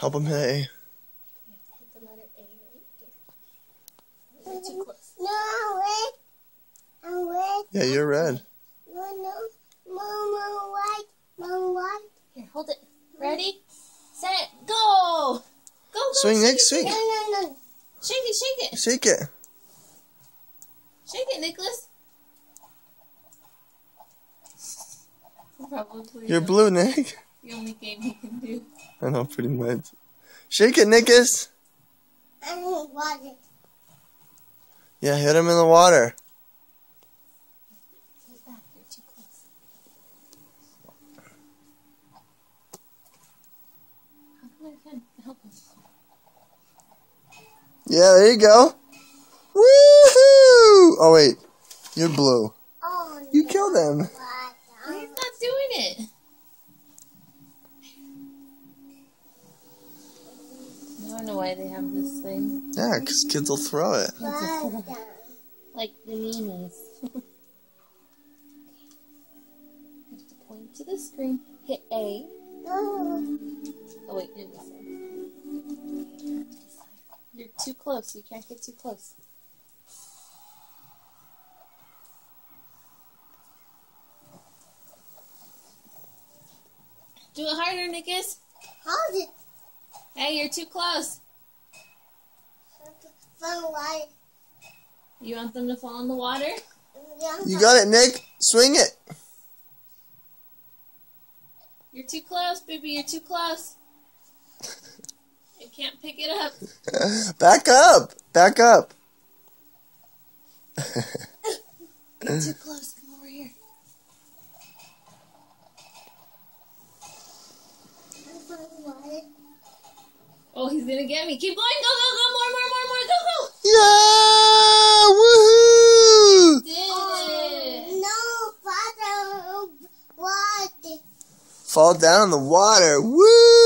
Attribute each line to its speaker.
Speaker 1: Help him hit A.
Speaker 2: Yeah, hit the letter A right there. You're too close.
Speaker 3: No, I'm red. I'm red.
Speaker 1: Yeah, you're red.
Speaker 3: No. Mom, white. Mom, white.
Speaker 2: Here, hold it. Ready, set, go! Go, go!
Speaker 1: Swing, Nick,
Speaker 2: shake
Speaker 1: swing.
Speaker 3: No.
Speaker 2: Shake it, shake it.
Speaker 1: Shake it.
Speaker 2: Shake it, Nicholas. Probably
Speaker 1: You're blue, Nick.
Speaker 2: the only game he can do.
Speaker 1: I know, pretty much. Shake it, Nickus.
Speaker 3: I don't want it.
Speaker 1: Yeah, hit him in the water.
Speaker 2: Get back, you're too close. How come I can't help him?
Speaker 1: Yeah, there you go. Woohoo! Oh, wait. You're blue.
Speaker 3: Oh,
Speaker 1: You killed him.
Speaker 2: He's not doing it. I don't know why they have this thing.
Speaker 1: Yeah, because kids will throw it.
Speaker 2: Like the meanies. You have to point to the screen. Hit A. Oh wait, you're this side. You're too close. You can't get too close. Do it harder, Nickus.
Speaker 3: Hold it.
Speaker 2: Hey, you're too close.
Speaker 3: From white.
Speaker 2: You want them to fall in the water?
Speaker 1: You got it, Nick. Swing it.
Speaker 2: You're too close, baby. You're too close. You can't pick it up.
Speaker 1: Back up. Back up.
Speaker 2: You're too close. Come over here. Oh, he's gonna get me. Keep going. Go, go, go. More. Go, go.
Speaker 1: Yeah! Woohoo!
Speaker 2: Did it.
Speaker 3: No, Father, what?
Speaker 1: Fall down in the water. Woo!